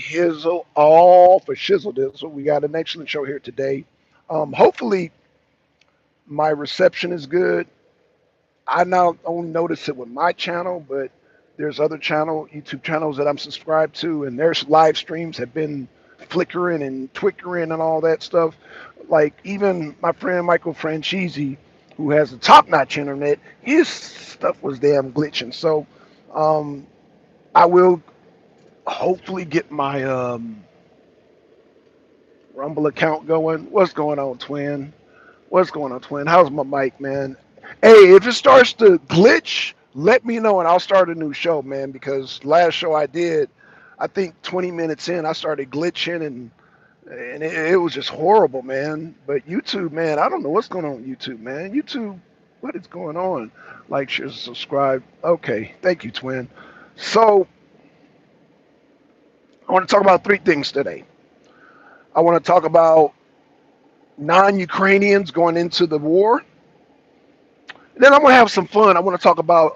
hizzle, all for shizzle dizzle. We got an excellent show here today. Hopefully, my reception is good. I not only notice it with my channel, but there's other YouTube channels that I'm subscribed to, and their live streams have been flickering and twickering and all that stuff. Like even my friend Michael Franchese, who has a top-notch internet, his stuff was damn glitching. So um, I will hopefully get my Rumble account going. What's going on, Twin? What's going on, Twin? How's my mic, man? Hey, if it starts to glitch, let me know and I'll start a new show, man. Because last show I did, I think 20 minutes in, I started glitching and it was just horrible, man. But YouTube, man, I don't know what's going on with YouTube, man. YouTube, what is going on? Like, share, subscribe. Okay, thank you, Twin. So I want to talk about three things today. I want to talk about non-Ukrainians going into the war. Then I'm gonna have some fun. I want to talk about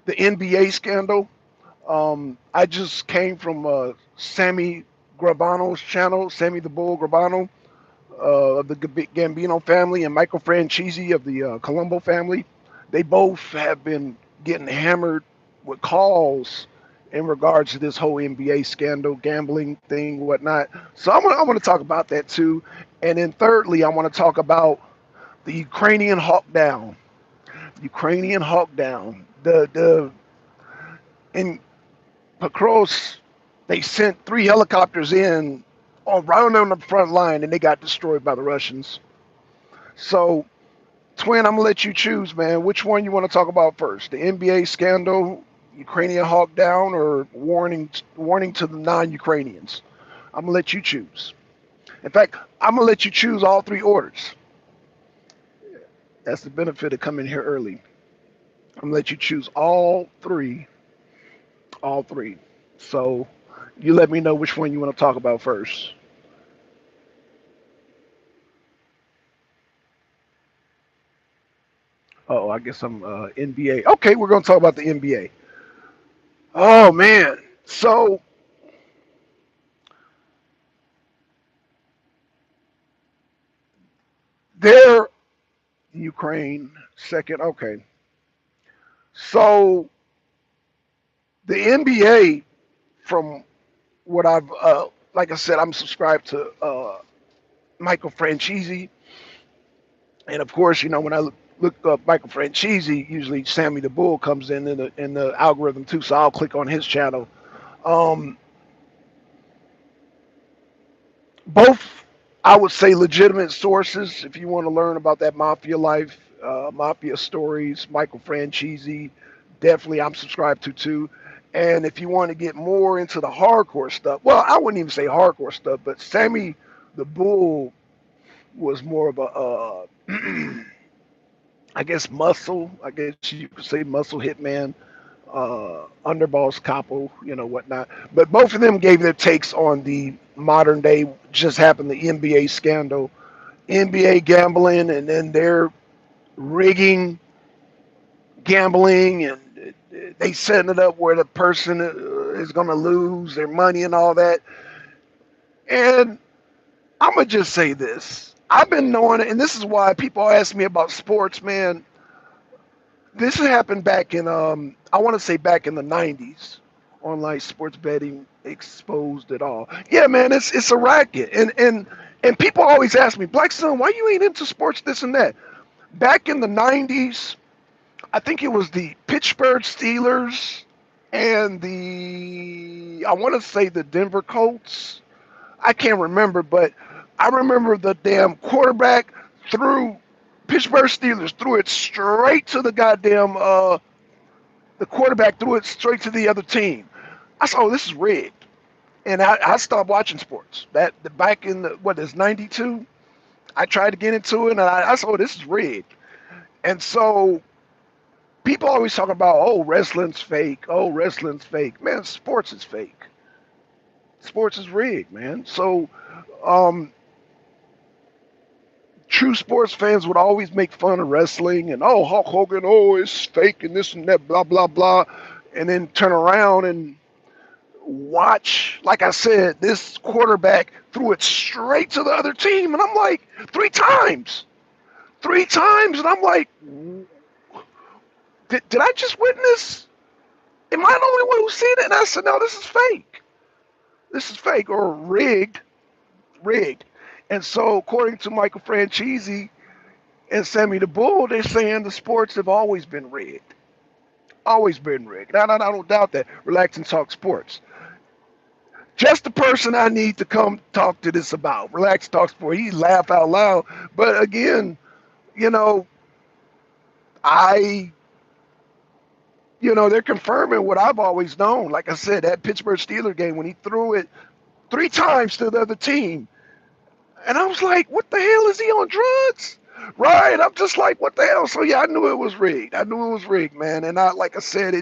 the NBA scandal. I just came from Sammy Grabano's channel, Sammy the Bull Grabano of the Gambino family, and Michael Franchese of the Colombo family. They both have been getting hammered with calls in regards to this whole NBA scandal, gambling thing, whatnot. So I'm gonna talk about that too. And then thirdly, I want to talk about the Ukrainian hawk down. Ukrainian hawk down. The in Pakros, they sent three helicopters in right on the front line, and they got destroyed by the Russians. So, Twin, I'm gonna let you choose, man. Which one you want to talk about first? The NBA scandal, Ukrainian hawk down, or warning to the non-Ukrainians? I'm gonna let you choose. In fact, I'm gonna let you choose all three orders. That's the benefit of coming here early. I'm gonna let you choose all three. So you let me know which one you want to talk about first. Oh, I guess I'm NBA. Okay, we're gonna talk about the NBA. Oh man, so they're Ukraine second. Okay, so the NBA, from what I've like I said, I'm subscribed to Michael Franchese, and of course, when I look up Michael Franchese, usually Sammy the Bull comes in the algorithm too. So I'll click on his channel. Um, both, I would say, legitimate sources if you want to learn about that mafia life, mafia stories. Michael Franchese, definitely I'm subscribed to too. And if you want to get more into the hardcore stuff, well, I wouldn't even say hardcore stuff, but Sammy the Bull was more of a I guess muscle. I guess you could say muscle hitman, underboss capo, whatnot. But both of them gave their takes on the modern day, just happened, the NBA scandal, NBA gambling, and then they're rigging gambling, and they setting it up where the person is going to lose their money and all that. And I'm gonna just say this: I've been knowing it, and this is why people ask me about sports, man. This happened back in I want to say back in the '90s. Online sports betting exposed it all. Yeah, man, it's a racket, and people always ask me, Blackson, why you ain't into sports, this and that. Back in the '90s, I think it was the Pittsburgh Steelers and the I want to say the Denver Colts. I can't remember, but I remember the damn quarterback threw Pittsburgh Steelers threw it straight to the goddamn the quarterback threw it straight to the other team. I said, oh, this is rigged. And I stopped watching sports. That back in the what is '92, I tried to get into it, and I said, oh, this is rigged. And so people always talk about, oh, wrestling's fake. Oh, wrestling's fake. Man, sports is fake. Sports is rigged, man. So um, true sports fans would always make fun of wrestling and, oh, Hulk Hogan, oh, it's fake and this and that, blah blah blah, and then turn around and watch, like I said, this quarterback threw it straight to the other team, and I'm like, three times, and I'm like, did I just witness? Am I the only one who's seen it? And I said, no, this is fake. This is fake or rigged. And so, according to Michael Franchese and Sammy the Bull, they're saying the sports have always been rigged. Always been rigged. I don't doubt that. Relax and talk sports. Just the person I need to come talk to this about. Relax, talk sport. He laugh out loud. But again, you know, I, they're confirming what I've always known. Like I said, that Pittsburgh Steelers game when he threw it three times to the other team, and I was like, what the hell is he on drugs? Right? I'm just like, what the hell? So yeah, I knew it was rigged. I knew it was rigged, man. And like I said,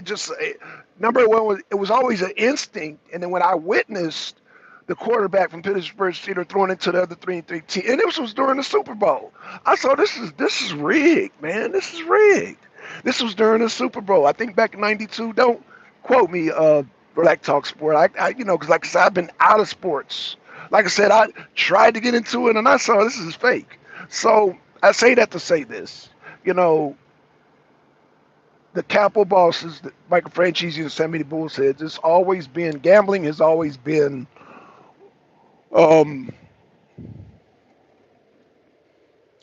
number one was it was always an instinct. And then when I witnessed the quarterback from Pittsburgh Steelers throwing it to the other 3-3 team, and this was during the Super Bowl. I saw this is rigged, man. This is rigged. This was during the Super Bowl. I think back in '92. Don't quote me, Black Talk Sport. Because like I said, I've been out of sports. Like I said, I tried to get into it, and I saw this is fake. So I say that to say this. You know, the capital bosses, Michael Franchese and Sammy the Bull said, it's always been gambling has always been um,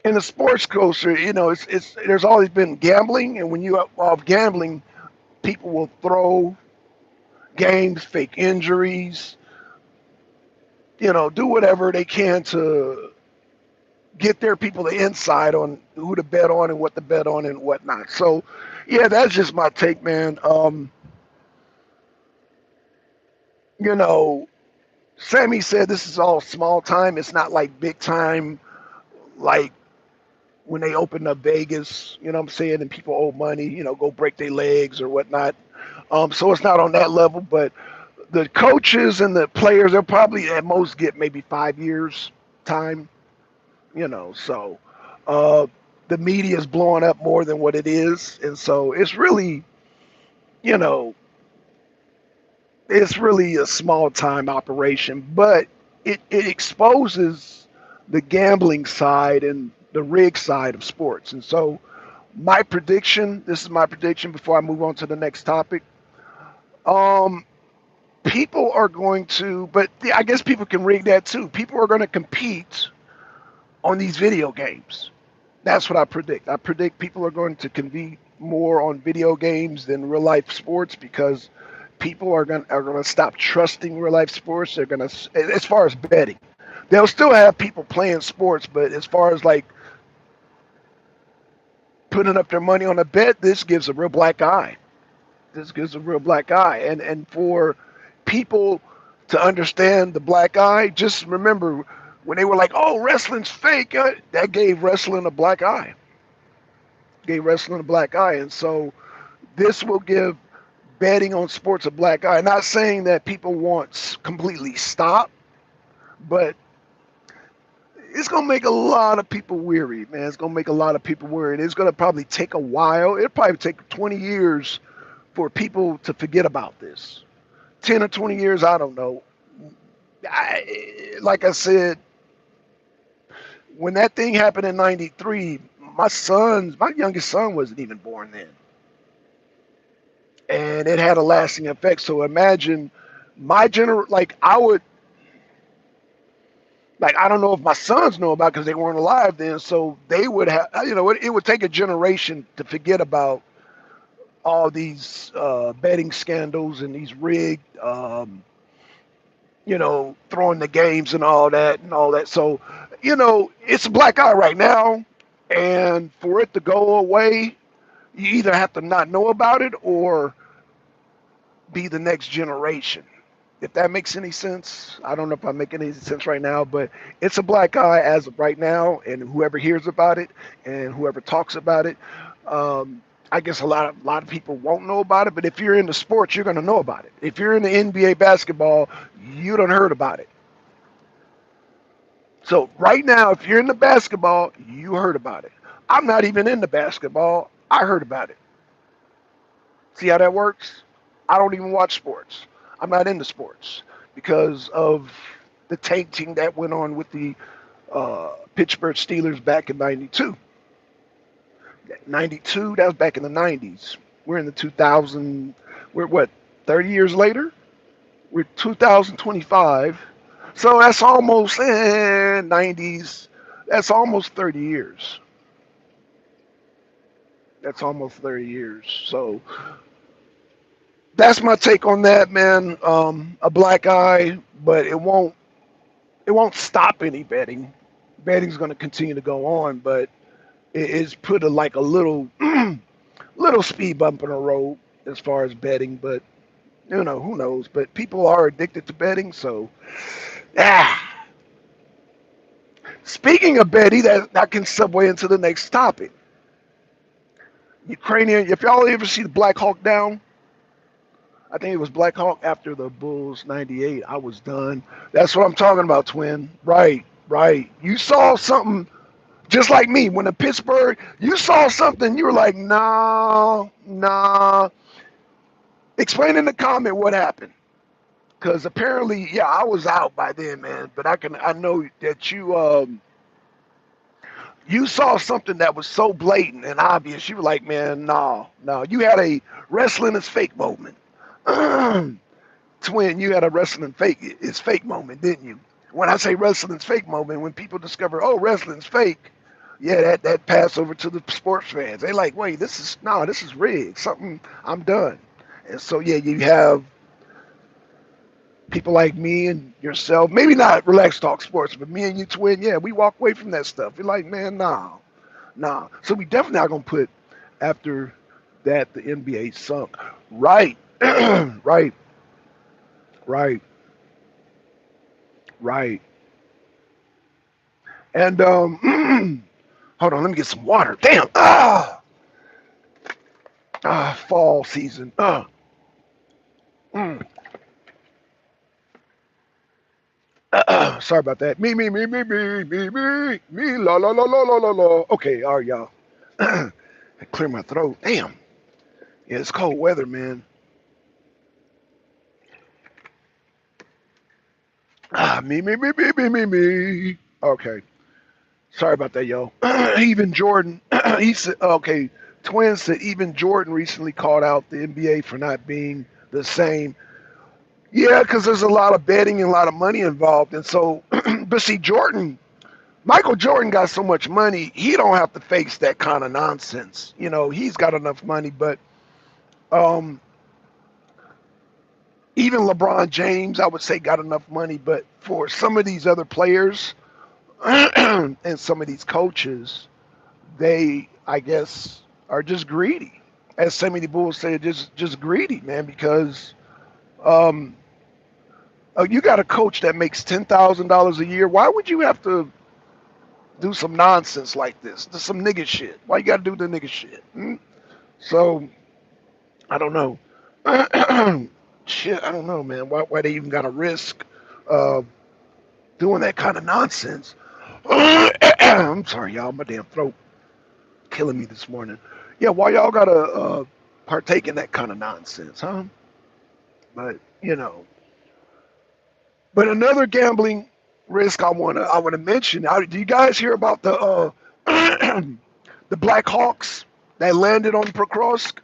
in the sports culture. It's there's always been gambling, and when you are off gambling, people will throw games, fake injuries, do whatever they can to get their people the insight on who to bet on and what to bet on and whatnot. So, yeah, that's just my take, man. You know, Sammy said this is all small time. It's not like big time, like when they opened up Vegas, you know what I'm saying, and people owe money, go break their legs or whatnot. So it's not on that level, but the coaches and the players, they'll probably at most get maybe 5 years time, so uh, the media is blowing up more than what it is. And so you know, it's really a small time operation, but it exposes the gambling side and the rig side of sports. And so this is my prediction before I move on to the next topic. Um, People are going to, but I guess people can rig that too. People are going to compete on these video games. That's what I predict. I predict people are going to compete more on video games than real life sports because people are going to stop trusting real life sports. They're going to, as far as betting, they'll still have people playing sports, but as far as like putting up their money on a bet, this gives a real black eye. This gives a real black eye, and for people to understand the black eye, just remember when they were like, "Oh, wrestling's fake," that gave wrestling a black eye. Gave wrestling a black eye, and so this will give betting on sports a black eye. Not saying that people want completely stop, but it's gonna make a lot of people weary, man. It's gonna make a lot of people weary. And it's gonna probably take a while. It'll probably take 20 years for people to forget about this. 10 or 20 years, I don't know. Like I said, when that thing happened in '93, my youngest son wasn't even born then. And it had a lasting effect. So imagine like I would, like, I don't know if my sons know about because they weren't alive then. So they would have, it would take a generation to forget about all these betting scandals and these rigged, throwing the games and all that and all that. So, it's a black eye right now. And for it to go away, you either have to not know about it or be the next generation. If that makes any sense, I don't know if I'm making any sense right now, but it's a black eye as of right now. And whoever hears about it and whoever talks about it, I guess a lot of people won't know about it, but if you're into sports, you're going to know about it. If you're in the NBA basketball, you don't heard about it. So right now, if you're in the basketball, you heard about it. I'm not even into basketball. I heard about it. See how that works? I don't even watch sports. I'm not into sports because of the tainting that went on with the Pittsburgh Steelers back in '92. '92, that was back in the '90s. We're in the 2000. We're what, 30 years later? We're 2025. So that's almost '90s. That's almost 30 years. That's almost 30 years. So that's my take on that, man. A black eye, but it won't stop any betting. Betting's going to continue to go on, but it's put like a little little speed bump in the road as far as betting. But who knows? But people are addicted to betting, so ah. Speaking of betting, that can segue into the next topic. Ukrainian. If y'all ever see the Black Hawk Down, I think it was Black Hawk after the Bulls '98. I was done. That's what I'm talking about, twin. Right, right. You saw something just like me when in Pittsburgh. You saw something. You were like, nah, nah. Explain in the comment what happened. Because apparently, yeah, I was out by then, man. But I know that you saw something that was so blatant and obvious. You were like, man, no, no. You had a wrestling is fake moment. Twin, you had a wrestling fake is fake moment, didn't you? When I say wrestling's fake moment, when people discover, oh, wrestling's fake, yeah, that passed over to the sports fans. They like, wait, this is rigged. Something, I'm done. And so yeah, you have people like me and yourself, maybe not Relax Talk Sports, but me and you, twin, yeah, we walk away from that stuff. We're like, man, nah, nah. So we definitely not gonna put after that the NBA sunk. Right, right, right, right. And hold on, let me get some water. Damn. Fall season. Mm. Sorry about that. Me, la, la, la, la, la, la, la. Okay, all right, y'all. I clear my throat. Damn. Yeah, it's cold weather, man. Me. Okay. Sorry about that, yo. Even Jordan, he said, okay, Twins said even Jordan recently called out the NBA for not being the same. Yeah, because there's a lot of betting and a lot of money involved. And so, but see, Michael Jordan got so much money, he don't have to face that kind of nonsense. He's got enough money, but um, even LeBron James, I would say, got enough money. But for some of these other players and some of these coaches, they, I guess, are just greedy. As so many bulls say, just greedy, man, because um, you got a coach that makes $10,000 a year. Why would you have to do some nonsense like this? Some nigga shit. Why you got to do the nigga shit? Hmm? So I don't know. Shit, I don't know, man. Why they even got to risk uh, doing that kind of nonsense? I'm sorry, y'all. My damn throat killing me this morning. Yeah, why y'all gotta partake in that kind of nonsense, huh? But but another gambling risk I wanna mention. Do you guys hear about the the Black Hawks that landed on Prokrovsk?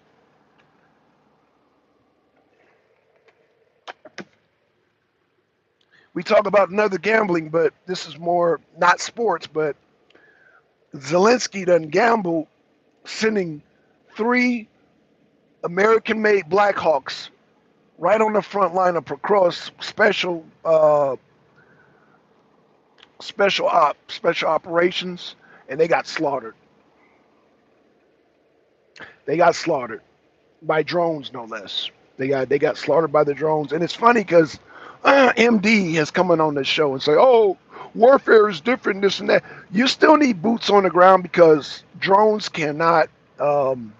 We talk about another gambling, but this is more not sports. But Zelensky done gambled, sending three American-made Black Hawks right on the front line of Prokrovsk special operations, and they got slaughtered. They got slaughtered by drones, no less. They got slaughtered by the drones, and it's funny because MD has come in on this show and say, "Oh, warfare is different, this and that." You still need boots on the ground because drones cannot um,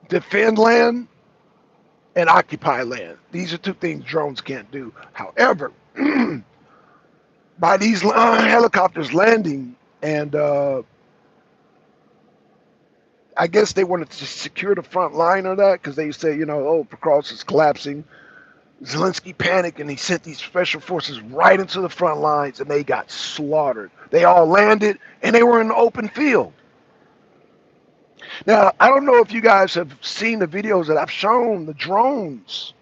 defend land and occupy land. These are two things drones can't do. However, by these helicopters landing and I guess they wanted to secure the front line of that because they said, oh, Pokrovsk is collapsing. Zelensky panicked and he sent these special forces right into the front lines and they got slaughtered. They all landed and they were in the open field. Now, I don't know if you guys have seen the videos that I've shown, the drones.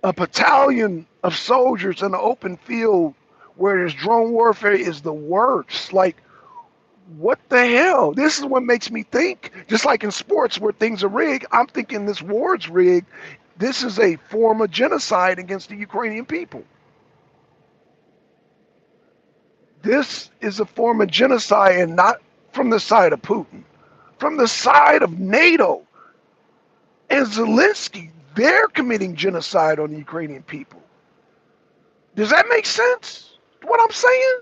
A battalion of soldiers in the open field where there's drone warfare is the worst. Like, what the hell? This is what makes me think, just like in sports where things are rigged, I'm thinking this war's rigged. This is a form of genocide against the Ukrainian people. This is a form of genocide, and not from the side of Putin, from the side of NATO and Zelensky. They're committing genocide on the Ukrainian people. Does that make sense? What I'm saying?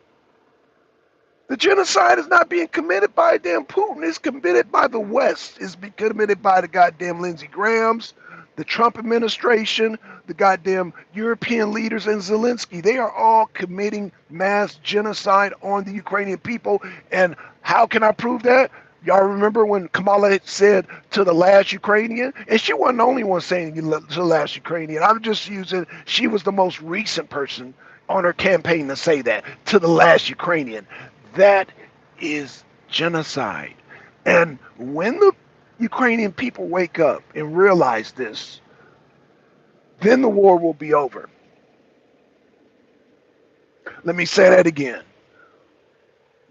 The genocide is not being committed by damn Putin. It's committed by the West. It's being committed by the goddamn Lindsey Grahams, the Trump administration, the goddamn European leaders, and Zelensky. They are all committing mass genocide on the Ukrainian people. And how can I prove that? Y'all remember when Kamala said to the last Ukrainian? And she wasn't the only one saying to the last Ukrainian. I'm just using, she was the most recent person on her campaign to say that to the last Ukrainian. That is genocide. And when the Ukrainian people wake up and realize this, then the war will be over. Let me say that again.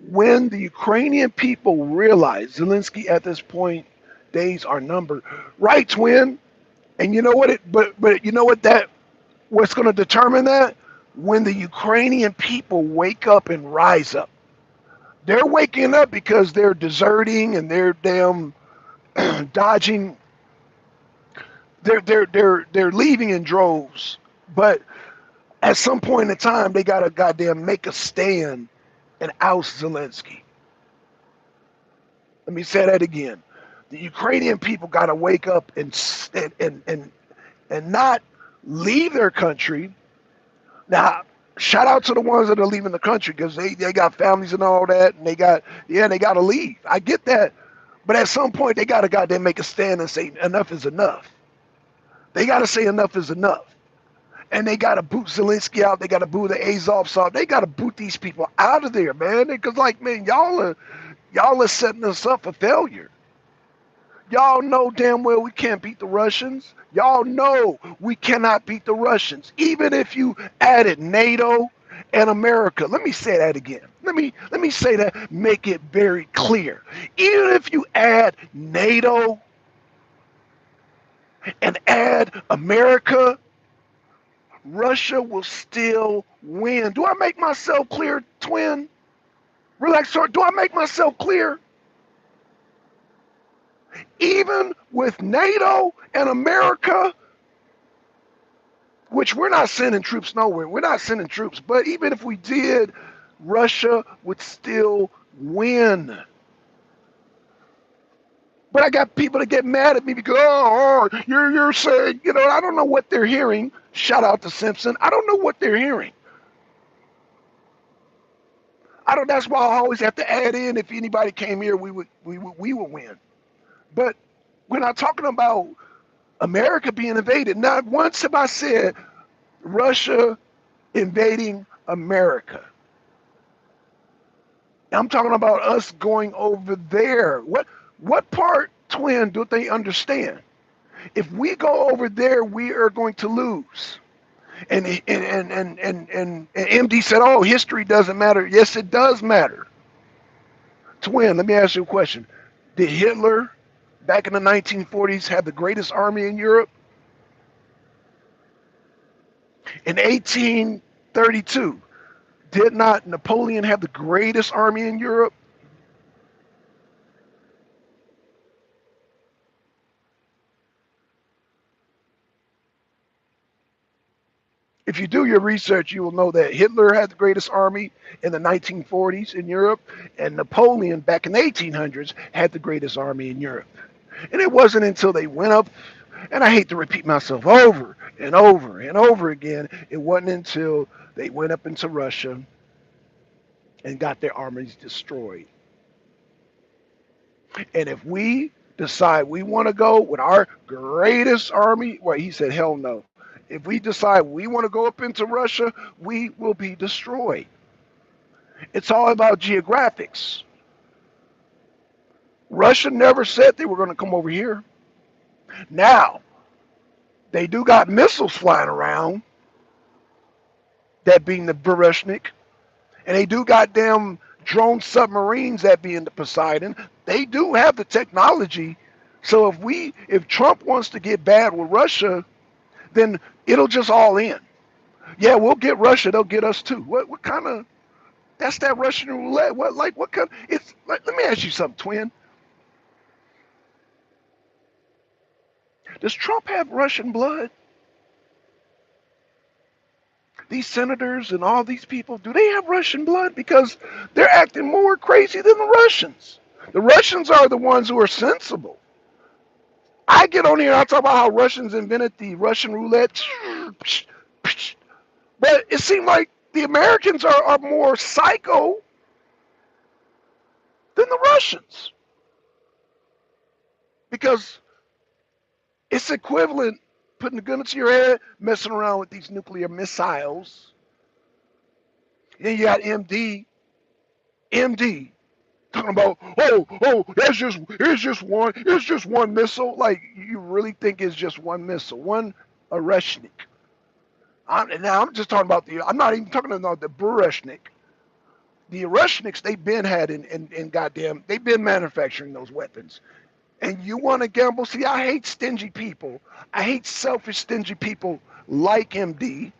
When the Ukrainian people realize Zelensky at this point, days are numbered. Right, twin? And you know what but you know what what's going to determine that? When the Ukrainian people wake up and rise up. They're waking up because they're deserting and they're damn dodging. They're leaving in droves. But at some point in time, they gotta goddamn make a stand and oust Zelensky. Let me say that again. The Ukrainian people gotta wake up and not leave their country. Now, shout out to the ones that are leaving the country because they got families and all that, and they got to leave. I get that, but at some point they got to goddamn make a stand and say enough is enough. They got to say enough is enough, and they got to boot Zelensky out. They got to boot the Azovs out. They got to boot these people out of there, man. Because like, man, y'all are setting us up for failure. Y'all know damn well we can't beat the Russians. Y'all know we cannot beat the Russians. Even if you added NATO and America. Let me say that again. Let me say that, make it very clear. Even if you add NATO and add America, Russia will still win. Do I make myself clear, twin? Relax, sir. Do I make myself clear? Even with NATO and America, which we're not sending troops nowhere. We're not sending troops. But even if we did, Russia would still win. But I got people that get mad at me because, you're saying, I don't know what they're hearing. Shout out to Simpson. I don't know what they're hearing. That's why I always have to add in, if anybody came here, we would win. But we're not talking about America being invaded. Not once have I said Russia invading America. I'm talking about us going over there. What part, twin, do they understand? If we go over there, we are going to lose. And MD said, "Oh, history doesn't matter." Yes, it does matter. Twin, let me ask you a question. Did Hitler back in the 1940s have the greatest army in Europe? In 1832, did not Napoleon have the greatest army in Europe? If you do your research, you will know that Hitler had the greatest army in the 1940s in Europe, and Napoleon back in the 1800s had the greatest army in Europe. And it wasn't until they went up, and I hate to repeat myself over and over and over again, it wasn't until they went up into Russia and got their armies destroyed. And if we decide we want to go with our greatest army, well, he said, hell no. If we decide we want to go up into Russia, we will be destroyed. It's all about geographics. Russia never said they were going to come over here. Now, they do got missiles flying around, that being the Bereshnik, and they do got them drone submarines, that being the Poseidon. They do have the technology. So if Trump wants to get bad with Russia, then it'll just all end. Yeah, we'll get Russia, they'll get us too. What kind of, that's that Russian roulette. What kind, it's like, let me ask you something, twin. Does Trump have Russian blood? These senators and all these people, do they have Russian blood? Because they're acting more crazy than the Russians. The Russians are the ones who are sensible. I get on here, I talk about how Russians invented the Russian roulette. But it seemed like the Americans are more psycho than the Russians. Because it's equivalent putting a gun to your head, messing around with these nuclear missiles. Then you got MD, talking about, it's just one missile. Like, you really think it's just one missile, one Oreshnik. Now I'm just talking about I'm not even talking about the Bereshnik. The Oreshniks, they've been had in goddamn, they've been manufacturing those weapons. And you want to gamble? See, I hate stingy people. I hate selfish, stingy people like MD.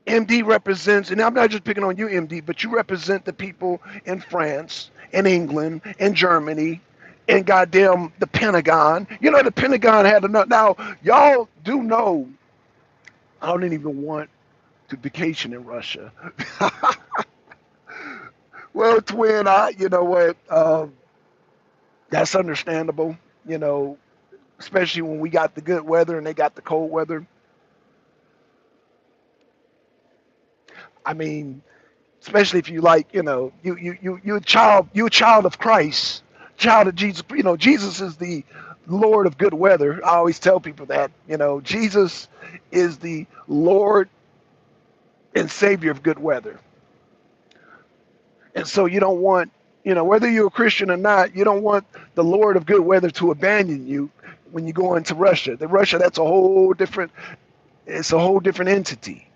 MD represents, and I'm not just picking on you, MD, but you represent the people in France, in England, in Germany, and goddamn the Pentagon. You know, the Pentagon had enough. Now, y'all do know, I don't even want to vacation in Russia. Well, twin, you know what? That's understandable, you know, especially when we got the good weather and they got the cold weather. I mean, especially if you like, you know, you're a child of Christ, child of Jesus. You know, Jesus is the Lord of good weather. I always tell people that, you know, Jesus is the Lord and Savior of good weather. And so you don't want, you know, whether you're a Christian or not, you don't want the Lord of good weather to abandon you when you go into Russia. The Russia, that's a whole different, it's a whole different entity.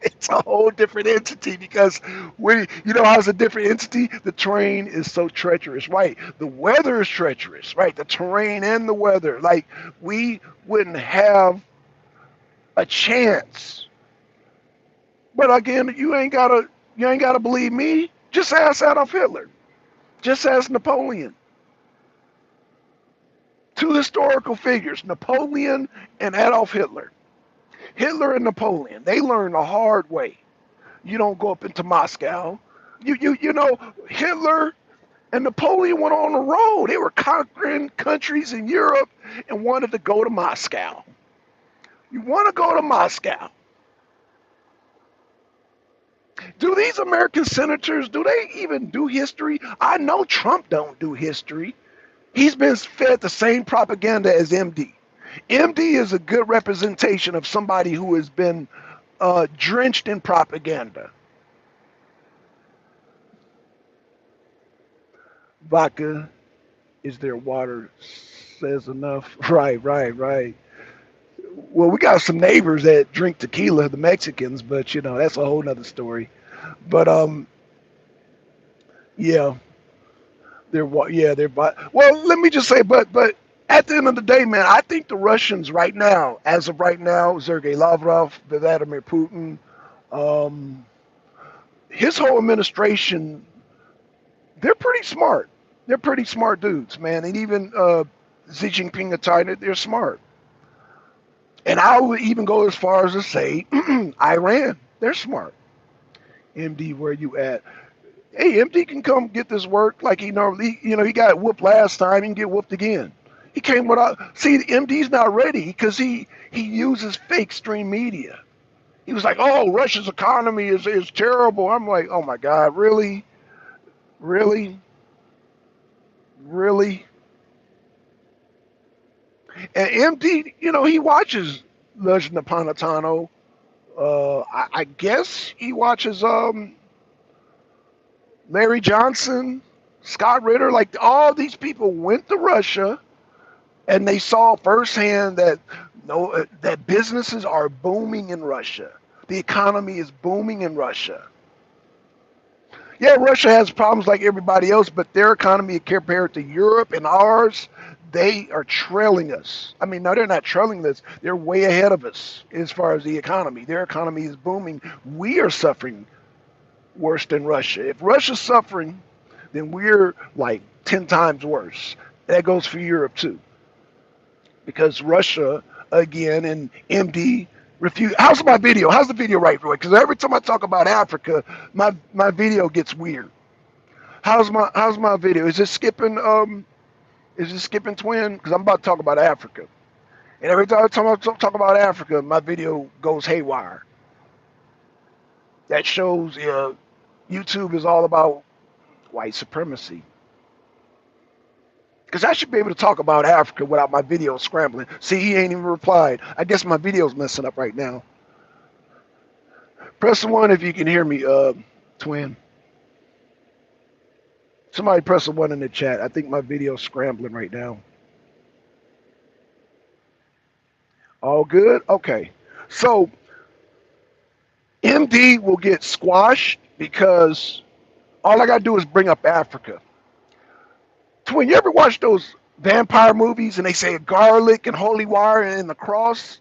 It's a whole different entity because when you know how it's a different entity, the terrain is so treacherous, right? The weather is treacherous, right? The terrain and the weather, like we wouldn't have a chance. But again, you ain't gotta believe me. Just ask Adolf Hitler. Just ask Napoleon. Two historical figures, Napoleon and Adolf Hitler. Hitler and Napoleon, they learned the hard way. You don't go up into Moscow. You know, Hitler and Napoleon went on the road. They were conquering countries in Europe and wanted to go to Moscow. You want to go to Moscow. Do these American senators, do they even do history? I know Trump don't do history. He's been fed the same propaganda as MD. MD is a good representation of somebody who has been drenched in propaganda. Vodka is their water says enough. Right. Well, we got some neighbors that drink tequila, the Mexicans, but you know that's a whole nother story. But yeah, well. Let me just say, but at the end of the day, man, I think the Russians right now, as of right now, Sergei Lavrov, Vladimir Putin, um, his whole administration, they're pretty smart. They're pretty smart dudes, man. And even Xi Jinping and China, they're smart. And I would even go as far as to say, Iran, they're smart. MD, where you at? Hey, MD can come get this work like he normally, you know, he got whooped last time, he can get whooped again. He came without, see, MD's not ready because he uses fake stream media. He was like, oh, Russia's economy is terrible. I'm like, oh my God, really? Really, really. And MD, he watches Legend of Panatano. I guess he watches Larry Johnson, Scott Ritter. Like all these people went to Russia and they saw firsthand that no, that businesses are booming in Russia. The economy is booming in Russia. Yeah, Russia has problems like everybody else, but their economy compared to Europe and ours, they are trailing us. I mean, no, they're not trailing us. They're way ahead of us as far as the economy. Their economy is booming. We are suffering worse than Russia. If Russia's suffering, then we're like 10 times worse. That goes for Europe too. Because Russia, again, and MD refuse. How's my video? How's the video right, Roy? Because every time I talk about Africa, my video gets weird. How's my video? Is it skipping twin? Because I'm about to talk about Africa. And every time I talk about Africa, my video goes haywire. That shows YouTube is all about white supremacy. Because I should be able to talk about Africa without my video scrambling. See, he ain't even replied. I guess my video's messing up right now. Press 1 if you can hear me, twin. Somebody press a 1 in the chat. I think my video's scrambling right now. All good? Okay. So, MD will get squashed because all I got to do is bring up Africa. Twin, you ever watch those vampire movies and they say garlic and holy water and the cross?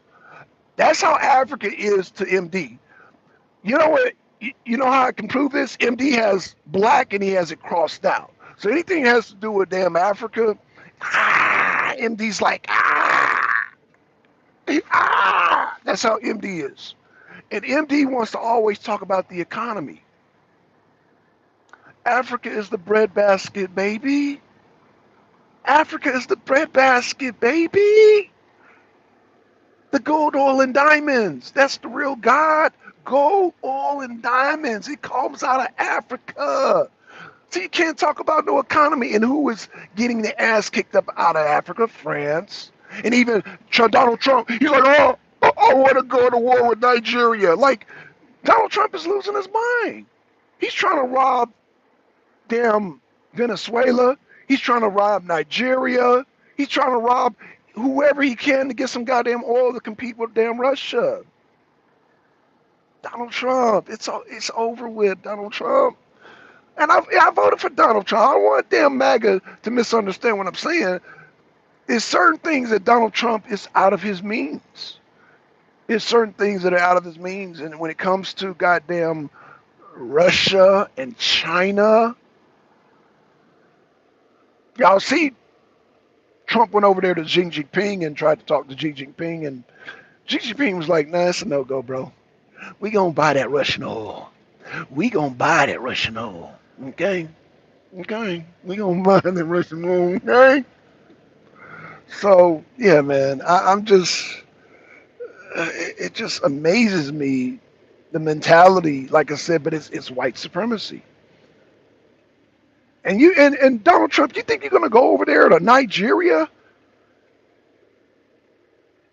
That's how Africa is to MD. You know what? You know how I can prove this? MD has black and he has it crossed out. So anything that has to do with damn Africa, MD's like, That's how MD is. And MD wants to always talk about the economy. Africa is the breadbasket, baby. Africa is the breadbasket, baby. The gold, oil, and diamonds. That's the real God. Gold, oil, and diamonds. It comes out of Africa. So you can't talk about no economy. And who is getting the ass kicked up out of Africa? France. And even Donald Trump, he's like, I want to go to war with Nigeria. Like, Donald Trump is losing his mind. He's trying to rob damn Venezuela. He's trying to rob Nigeria. He's trying to rob whoever he can to get some goddamn oil to compete with damn Russia. Donald Trump. It's over with, Donald Trump. And I voted for Donald Trump. I don't want damn MAGA to misunderstand what I'm saying. There's certain things that Donald Trump is out of his means. There's certain things that are out of his means. And when it comes to goddamn Russia and China, y'all see Trump went over there to Xi Jinping and tried to talk to Xi Jinping. And Xi Jinping was like, nah, it's a no-go, bro. We gonna buy that Russian oil. We gonna buy that Russian oil. Okay? Okay? We gonna buy that Russian oil. Okay? So, yeah, man, I'm just, it just amazes me, the mentality, like I said, but it's white supremacy. And Donald Trump, you think you're going to go over there to Nigeria?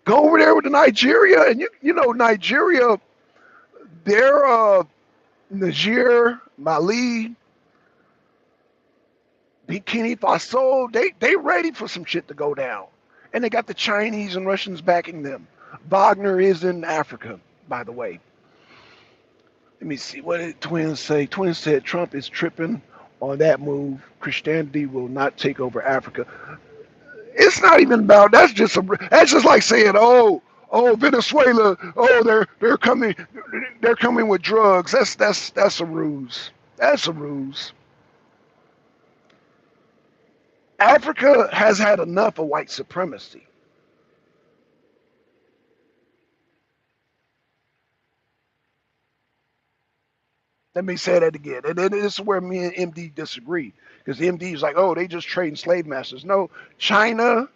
Go over there with the Nigeria, and you know Nigeria, they're Niger, Mali, Burkina Faso, they ready for some shit to go down. And they got the Chinese and Russians backing them. Wagner is in Africa, by the way. Let me see, what did Twin say? Twin said Trump is tripping on that move. Christianity will not take over Africa. It's not even about, that's just like saying, oh, Venezuela, they're coming with drugs. That's a ruse. That's a ruse. Africa has had enough of white supremacy. Let me say that again. And then this is where me and MD disagree. Because MD is like, oh, they just trading slave masters. No, China,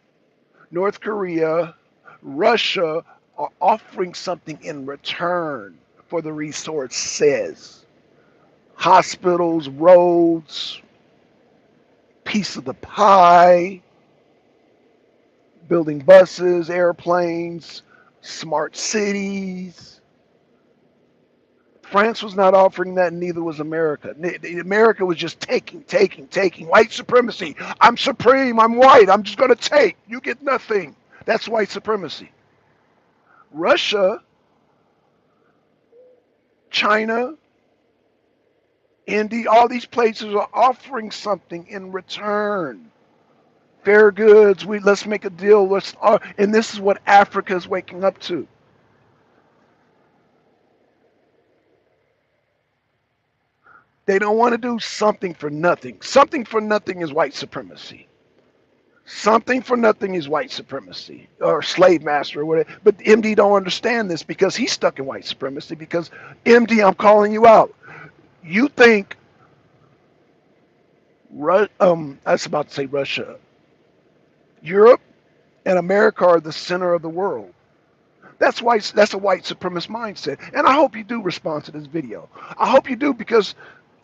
North Korea, Russia are offering something in return for the resources. Hospitals, roads, piece of the pie, building buses, airplanes, smart cities. France was not offering that, and neither was America. America was just taking. White supremacy. I'm supreme. I'm white. I'm just going to take. You get nothing. That's white supremacy. Russia, China, India, all these places are offering something in return. Fair goods. Let's make a deal. And this is what Africa is waking up to. They don't want to do something for nothing. Something for nothing is white supremacy. Something for nothing is white supremacy or slave master or whatever. But MD don't understand this because he's stuck in white supremacy. Because MD, I'm calling you out. You think I was about to say Russia, Europe, and America are the center of the world. That's why that's a white supremacist mindset. And I hope you do respond to this video. I hope you do because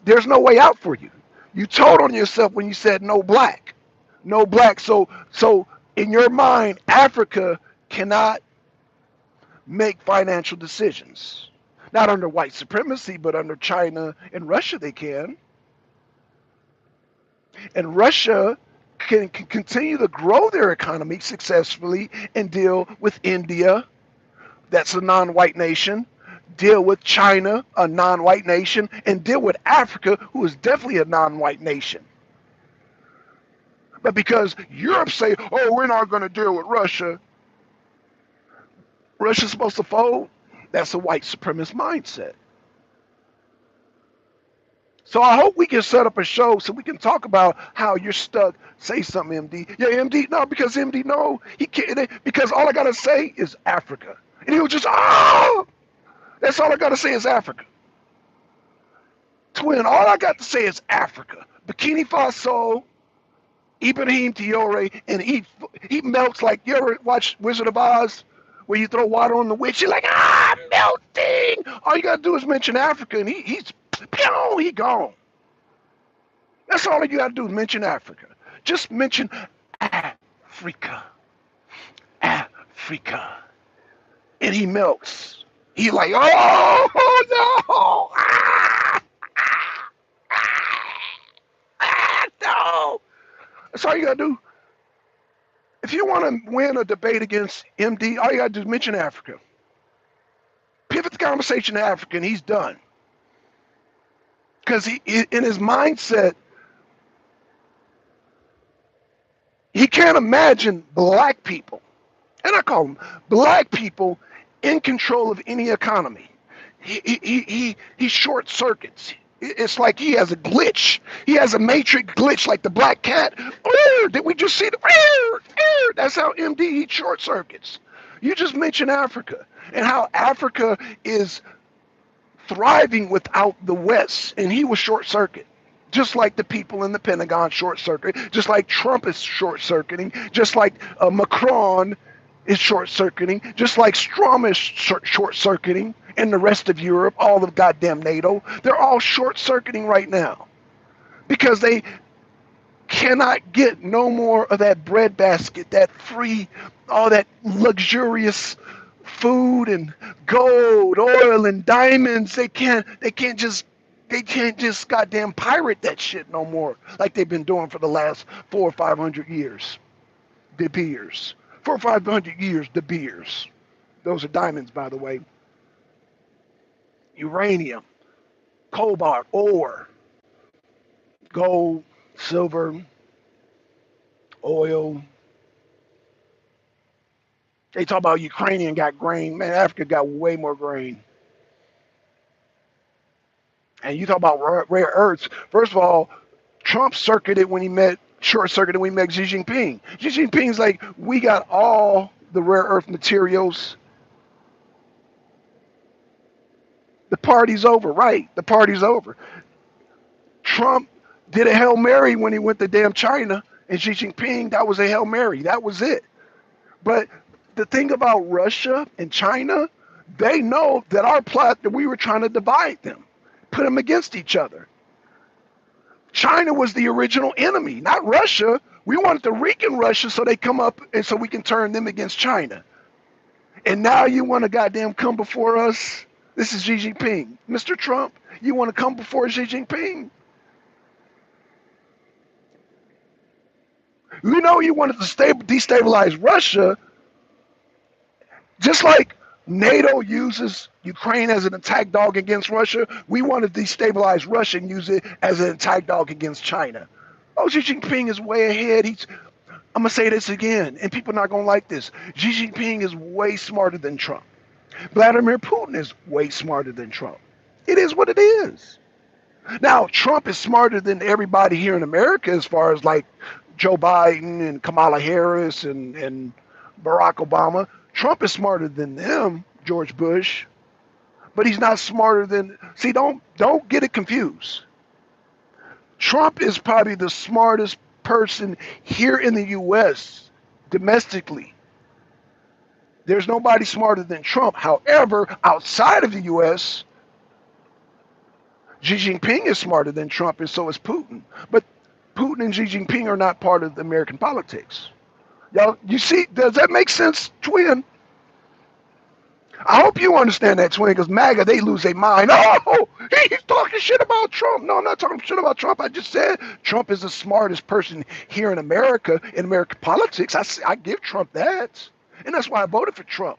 there's no way out for you. You told on yourself when you said no black. No black. So in your mind, Africa cannot make financial decisions. Not under white supremacy, but under China and Russia they can. And Russia can continue to grow their economy successfully and deal with India, that's a non-white nation, deal with China, a non-white nation, and deal with Africa, who is definitely a non-white nation. But because Europe say, oh, we're not going to deal with Russia, Russia's supposed to fold, that's a white supremacist mindset. So I hope we can set up a show so we can talk about how you're stuck. Say something, MD. Yeah, MD, no, because MD, no, he can't, because all I got to say is Africa. And he was just, oh, that's all I got to say is Africa. Twin, all I got to say is Africa. Bikini Faso, Ibrahim Traore, and he melts like, you ever watch Wizard of Oz, where you throw water on the witch? You're like, melting. All you got to do is mention Africa, and he's gone. That's all you got to do is mention Africa. Just mention Africa. Africa. And he melts. He like, oh no. No. That's all you got to do. If you want to win a debate against MD, all you got to do is mention Africa. Pivot the conversation to Africa, and he's done. Because he, in his mindset, he can't imagine black people, and I call them black people, in control of any economy. He short circuits. It's like he has a glitch. He has a matrix glitch like the black cat. Did we just see the? That's how MD short circuits. You just mentioned Africa and how Africa is thriving without the West, and he was short circuit. Just like the people in the Pentagon short circuit, just like Trump is short circuiting, just like Macron is short circuiting, just like Strom is short circuiting, and the rest of Europe, all of goddamn NATO, they're all short circuiting right now because they cannot get no more of that bread basket, that free, all that luxurious food and gold, oil, and diamonds. They can't just goddamn pirate that shit no more like they've been doing for the last 400 or 500 years. De Beers. 400 or 500 years, De Beers. Those are diamonds, by the way. Uranium, cobalt, ore, gold, silver, oil. They talk about Ukrainian got grain. Man, Africa got way more grain. And you talk about rare earths. First of all, Trump short circuited when he met Xi Jinping. Xi Jinping's like, we got all the rare earth materials. The party's over, right? The party's over. Trump did a Hail Mary when he went to damn China, and Xi Jinping, that was a Hail Mary. That was it. But the thing about Russia and China, they know that our plot, that we were trying to divide them, put them against each other. China was the original enemy, not Russia. We wanted to weaken Russia so they come up and so we can turn them against China. And now you want to goddamn come before us? This is Xi Jinping. Mr. Trump, you want to come before Xi Jinping? You know you wanted to destabilize Russia, just like NATO uses Ukraine as an attack dog against Russia. We want to destabilize Russia and use it as an attack dog against China. Oh, Xi Jinping is way ahead. I'm going to say this again, and people are not going to like this. Xi Jinping is way smarter than Trump. Vladimir Putin is way smarter than Trump. It is what it is. Now, Trump is smarter than everybody here in America as far as like Joe Biden and Kamala Harris and Barack Obama. Trump is smarter than them, George Bush, but he's not smarter than. See, don't get it confused. Trump is probably the smartest person here in the U.S. domestically. There's nobody smarter than Trump. However, outside of the U.S., Xi Jinping is smarter than Trump, and so is Putin. But Putin and Xi Jinping are not part of the American politics. Y'all, you see, does that make sense, twin? I hope you understand that, twin, because MAGA, they lose their mind. Oh, he's talking shit about Trump. No, I'm not talking shit about Trump. I just said Trump is the smartest person here in America, in American politics. I give Trump that, and that's why I voted for Trump.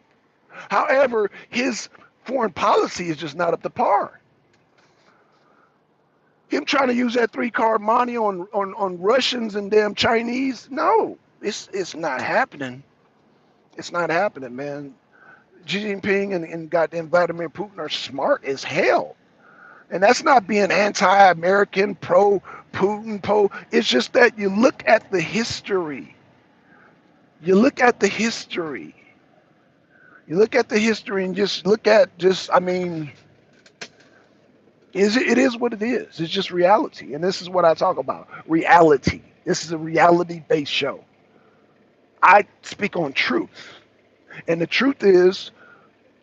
However, his foreign policy is just not up to par. Him trying to use that three-card money on Russians and damn Chinese, no, it's not happening. It's not happening, man. Xi Jinping and goddamn Vladimir Putin are smart as hell. And that's not being anti-American, pro-Putin, It's just that you look at the history. You look at the history. You look at the history and just look at I mean, it is what it is. It's just reality. And this is what I talk about. Reality. This is a reality-based show. I speak on truth. And the truth is,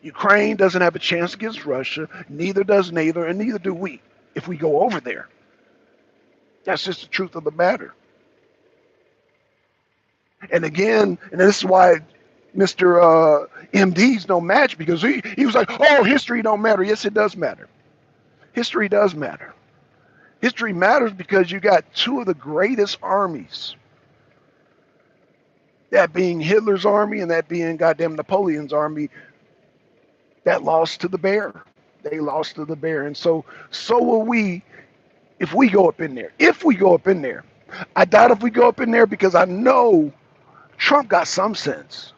Ukraine doesn't have a chance against Russia, neither does NATO, and neither do we if we go over there. That's just the truth of the matter. And again, and this is why Mr. MD's no match, because he was like, oh, history don't matter. Yes, it does matter. History does matter. History matters because you got two of the greatest armies. That being Hitler's army and that being goddamn Napoleon's army that lost to the bear. They lost to the bear. And so will we if we go up in there. If we go up in there. I doubt if we go up in there because I know Trump got some sense.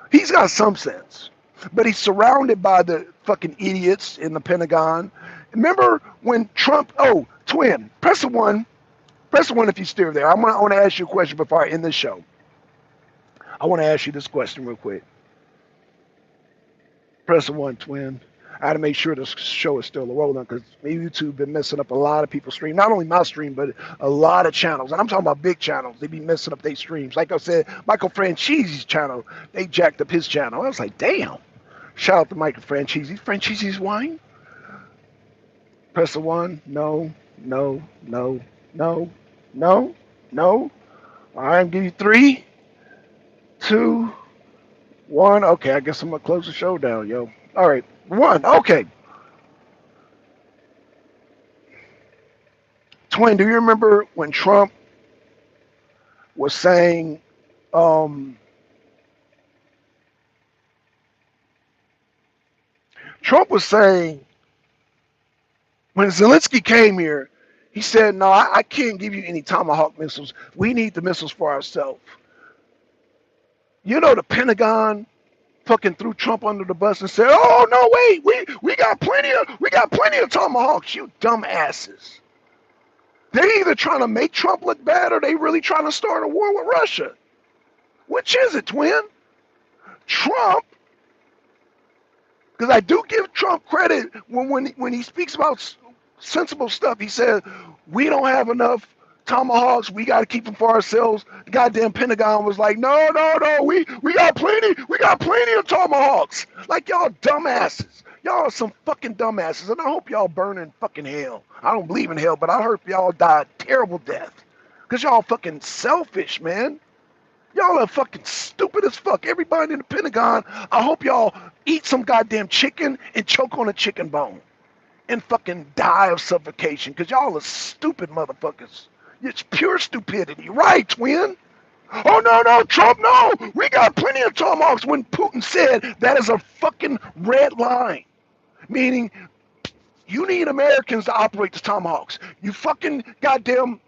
He's got some sense. But he's surrounded by the fucking idiots in the Pentagon. Remember when Trump, twin, press the one if you're still there. I want to ask you a question before I end this show. I want to ask you this question real quick. Press the one, twin. I had to make sure the show is still rolling because YouTube been messing up a lot of people's stream. Not only my stream, but a lot of channels. And I'm talking about big channels. They be messing up their streams. Like I said, Michael Franchise's channel, they jacked up his channel. I was like, damn. Shout out to Michael Franchise. Franchise's wine? Press the one. No. All right, I'm giving you 3, 2, 1. Okay, I guess I'm going to close the show down, yo. All right, 1. Okay. Twin, do you remember when Trump was saying, when Zelensky came here, he said, no, I can't give you any Tomahawk missiles. We need the missiles for ourselves. You know, the Pentagon fucking threw Trump under the bus and said, oh, no, wait, we got plenty of Tomahawks, you dumb asses. They're either trying to make Trump look bad or they really trying to start a war with Russia. Which is it, twin? Trump, because I do give Trump credit when he speaks about sensible stuff. He said, we don't have enough Tomahawks. We got to keep them for ourselves. The goddamn Pentagon was like, no, we got plenty of Tomahawks. Like, y'all dumbasses. Y'all are some fucking dumbasses, and I hope y'all burn in fucking hell. I don't believe in hell, but I hope y'all die a terrible death. Because y'all fucking selfish, man. Y'all are fucking stupid as fuck. Everybody in the Pentagon, I hope y'all eat some goddamn chicken and choke on a chicken bone and fucking die of suffocation. Because y'all are stupid motherfuckers. It's pure stupidity. Right, twin? Oh, no, no, Trump, no. We got plenty of tomahawks when Putin said that is a fucking red line. Meaning, you need Americans to operate the tomahawks. You fucking goddamn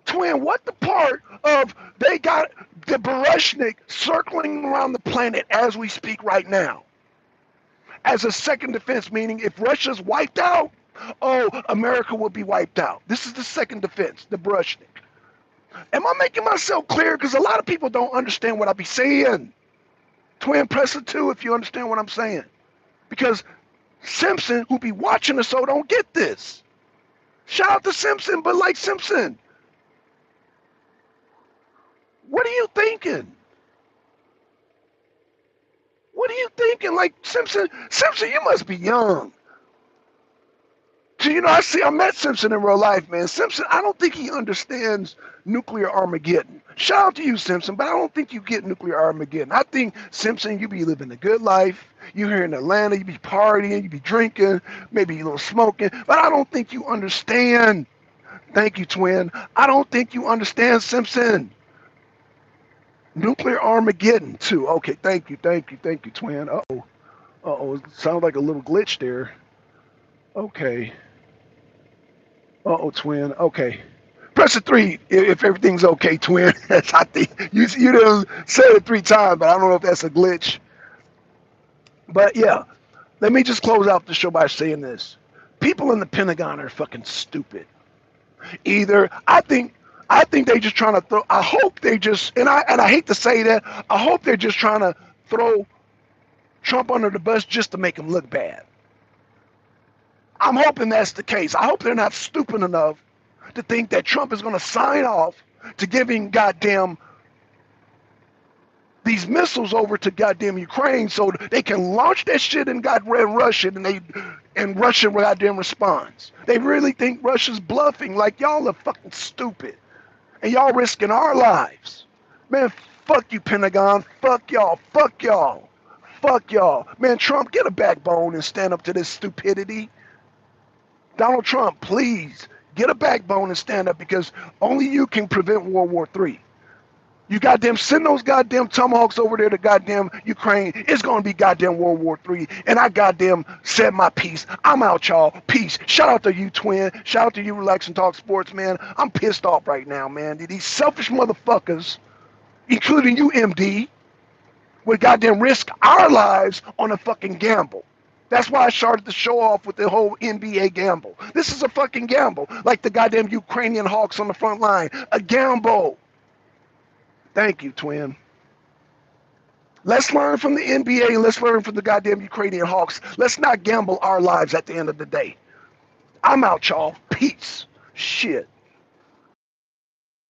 twin, what the part of they got the Baryshnik circling around the planet as we speak right now as a second defense, meaning if Russia's wiped out, oh, America will be wiped out. This is the second defense, the Baryshnik. Am I making myself clear? Because a lot of people don't understand what I be saying. Twin, press it too if you understand what I'm saying. Because Simpson, who be watching the show, don't get this. Shout out to Simpson, but like Simpson, what are you thinking? What are you thinking? Like Simpson, you must be young. So, I met Simpson in real life, man. Simpson, I don't think he understands nuclear Armageddon. Shout out to you, Simpson, but I don't think you get nuclear Armageddon. I think, Simpson, you be living a good life. You here in Atlanta, you be partying, you be drinking, maybe a little smoking, but I don't think you understand. Thank you, twin. I don't think you understand, Simpson. Nuclear Armageddon, too. Okay, thank you, twin. Uh-oh, it sounds like a little glitch there. Okay. Uh-oh, twin. Okay. Press the 3 if everything's okay, twin. I think you done said it 3 times, but I don't know if that's a glitch. But yeah, let me just close out the show by saying this. People in the Pentagon are fucking stupid. Either I think they just trying to throw. I hope they just and I hate to say that. I hope they're just trying to throw Trump under the bus just to make him look bad. I'm hoping that's the case. I hope they're not stupid enough to think that Trump is going to sign off to giving goddamn these missiles over to goddamn Ukraine so they can launch that shit in goddamn Russia and Russia goddamn responds. They really think Russia's bluffing. Like, y'all are fucking stupid. And y'all risking our lives. Man, fuck you, Pentagon. Fuck y'all. Fuck y'all. Fuck y'all. Man, Trump, get a backbone and stand up to this stupidity. Donald Trump, please, get a backbone and stand up because only you can prevent World War III. You goddamn send those goddamn tomahawks over there to goddamn Ukraine. It's going to be goddamn World War III. And I goddamn said my piece. I'm out, y'all. Peace. Shout out to you, twin. Shout out to you, Relax and Talk Sports, man. I'm pissed off right now, man. These selfish motherfuckers, including you, MD, would goddamn risk our lives on a fucking gamble. That's why I started the show off with the whole NBA gamble. This is a fucking gamble. Like the goddamn Ukrainian Hawks on the front line. A gamble. Thank you, twin. Let's learn from the NBA and let's learn from the goddamn Ukrainian Hawks. Let's not gamble our lives at the end of the day. I'm out, y'all. Peace. Shit.